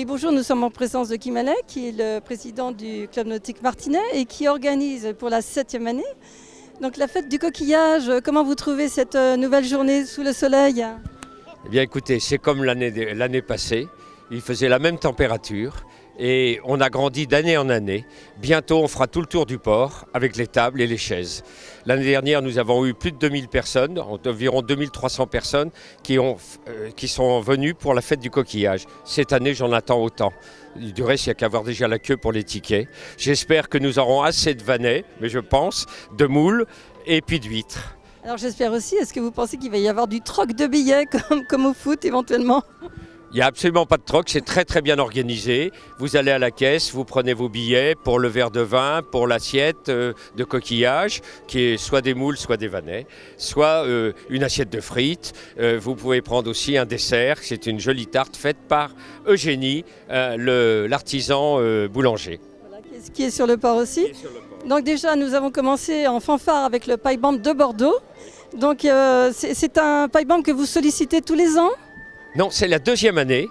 Oui, bonjour, nous sommes en présence de Guy Mallet, qui est le président du Club Nautique Martinez et qui organise pour la 7e année donc la fête du coquillage. Comment vous trouvez cette nouvelle journée sous le soleil? Eh bien écoutez, c'est comme l'année passée, il faisait la même température et on a grandi d'année en année. Bientôt on fera tout le tour du port avec les tables et les chaises. L'année dernière nous avons eu plus de 2000 personnes, environ 2300 personnes qui sont venues pour la fête du coquillage. Cette année j'en attends autant. Du reste, il n'y a qu'à voir déjà la queue pour les tickets. J'espère que nous aurons assez de vanets, mais je pense, de moules et puis d'huîtres. Alors j'espère aussi, est-ce que vous pensez qu'il va y avoir du troc de billets comme au foot éventuellement? Il n'y a absolument pas de troc, c'est très très bien organisé. Vous allez à la caisse, vous prenez vos billets pour le verre de vin, pour l'assiette de coquillage, qui est soit des moules, soit des vanets, soit une assiette de frites. Vous pouvez prendre aussi un dessert, c'est une jolie tarte faite par Eugénie, l'artisan boulanger. Voilà, qui est sur le port aussi. Donc déjà, nous avons commencé en fanfare avec le pipe band de Bordeaux. Donc c'est un pipe band que vous sollicitez tous les ans? Non, c'est la 2e année.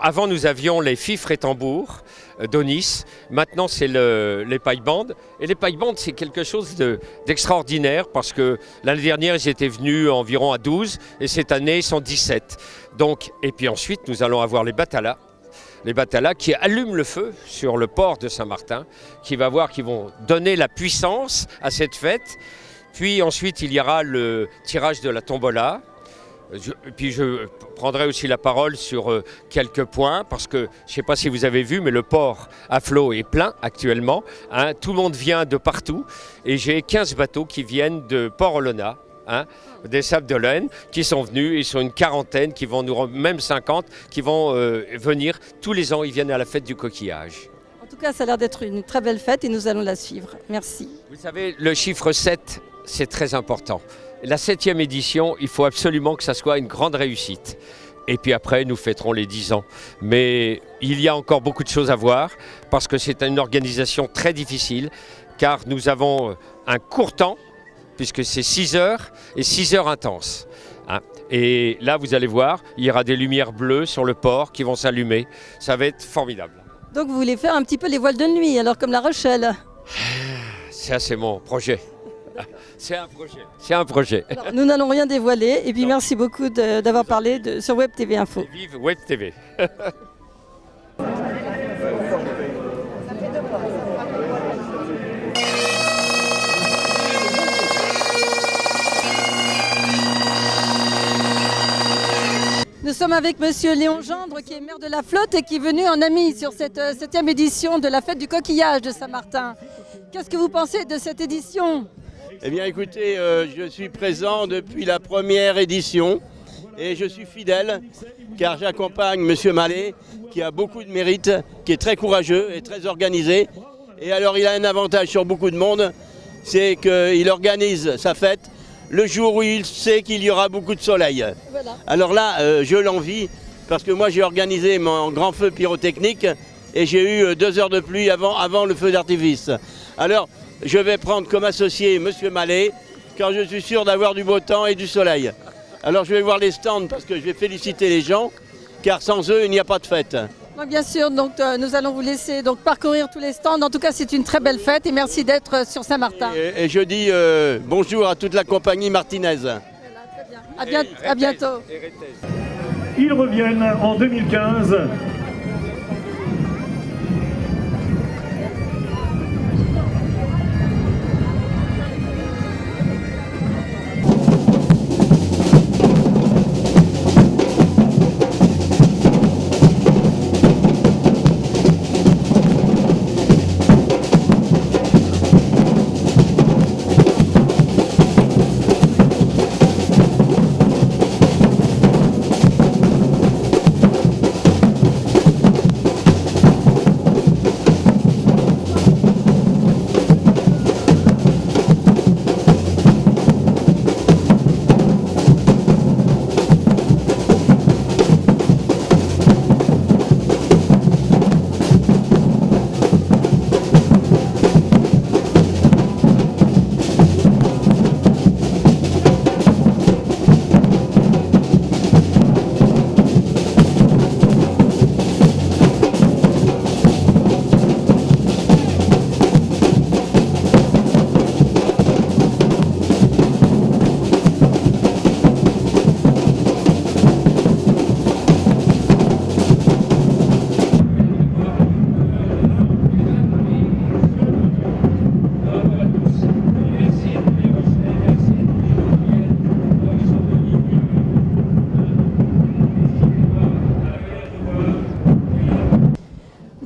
Avant, nous avions les fifres et tambours d'Onis. Maintenant, c'est les pipe bands. Et les pipe bands, c'est quelque chose d'extraordinaire parce que l'année dernière, ils étaient venus environ à 12 et cette année, ils sont 17. Donc, et puis ensuite, nous allons avoir les batalas. Les batalas qui allument le feu sur le port de Saint-Martin, qui vont donner la puissance à cette fête. Puis ensuite, il y aura le tirage de la tombola. Puis je prendrai aussi la parole sur quelques points, parce que je ne sais pas si vous avez vu, mais le port à flot est plein actuellement. Hein, tout le monde vient de partout et j'ai 15 bateaux qui viennent de Port-Olona. Des Sables d'Olonne qui sont venus, ils sont une quarantaine, même 50, qui vont venir tous les ans, ils viennent à la fête du coquillage. En tout cas, ça a l'air d'être une très belle fête et nous allons la suivre. Merci. Vous savez, le chiffre 7, c'est très important. La 7e édition, il faut absolument que ça soit une grande réussite. Et puis après, nous fêterons les 10 ans. Mais il y a encore beaucoup de choses à voir, parce que c'est une organisation très difficile, car nous avons un court temps, puisque c'est 6 heures et 6 heures intenses. Et là, vous allez voir, il y aura des lumières bleues sur le port qui vont s'allumer. Ça va être formidable. Donc vous voulez faire un petit peu les voiles de nuit, alors comme La Rochelle? Ça, c'est mon projet. C'est un projet. Alors, nous n'allons rien dévoiler. Et puis merci beaucoup d'avoir parlé sur Web TV Info. Vive Web TV. Nous sommes avec monsieur Léon Gendre, qui est maire de la Flotte et qui est venu en ami sur cette 7e édition de la fête du coquillage de Saint-Martin. Qu'est-ce que vous pensez de cette édition? Eh bien écoutez, je suis présent depuis la première édition et je suis fidèle car j'accompagne monsieur Mallet qui a beaucoup de mérite, qui est très courageux et très organisé. Et alors il a un avantage sur beaucoup de monde, c'est qu'il organise sa fête le jour où il sait qu'il y aura beaucoup de soleil. Voilà. Alors là, je l'envie parce que moi j'ai organisé mon grand feu pyrotechnique et j'ai eu 2 heures de pluie avant le feu d'artifice. Alors, je vais prendre comme associé monsieur Mallet, car je suis sûr d'avoir du beau temps et du soleil. Alors je vais voir les stands parce que je vais féliciter les gens, car sans eux, il n'y a pas de fête. Donc, bien sûr, donc, nous allons vous laisser parcourir tous les stands. En tout cas, c'est une très belle fête et merci d'être sur Saint-Martin. Et je dis bonjour à toute la compagnie martinaise. Voilà, très bien. À bientôt. Ils reviennent en 2015.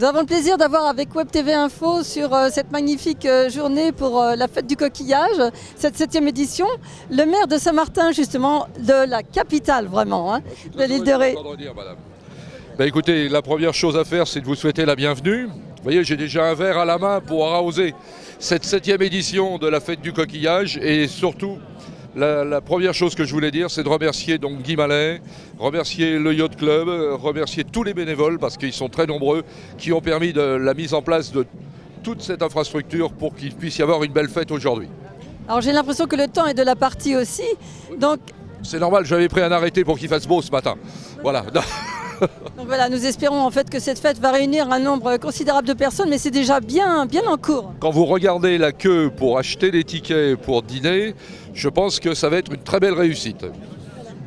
Nous avons le plaisir d'avoir avec Web TV Info sur cette magnifique journée pour la fête du coquillage, cette 7e édition, le maire de Saint-Martin, justement, de la capitale vraiment, hein, de l'île de Ré. Ben écoutez, la première chose à faire, c'est de vous souhaiter la bienvenue. Vous voyez, j'ai déjà un verre à la main pour arroser cette 7e édition de la fête du coquillage. Et surtout, la première chose que je voulais dire, c'est de remercier donc Guy Mallet, remercier le Yacht Club, remercier tous les bénévoles, parce qu'ils sont très nombreux, qui ont permis de la mise en place de toute cette infrastructure pour qu'il puisse y avoir une belle fête aujourd'hui. Alors j'ai l'impression que le temps est de la partie aussi, donc... C'est normal, j'avais pris un arrêté pour qu'il fasse beau ce matin. Voilà. Donc voilà, nous espérons en fait que cette fête va réunir un nombre considérable de personnes, mais c'est déjà bien en cours. Quand vous regardez la queue pour acheter des tickets pour dîner, je pense que ça va être une très belle réussite.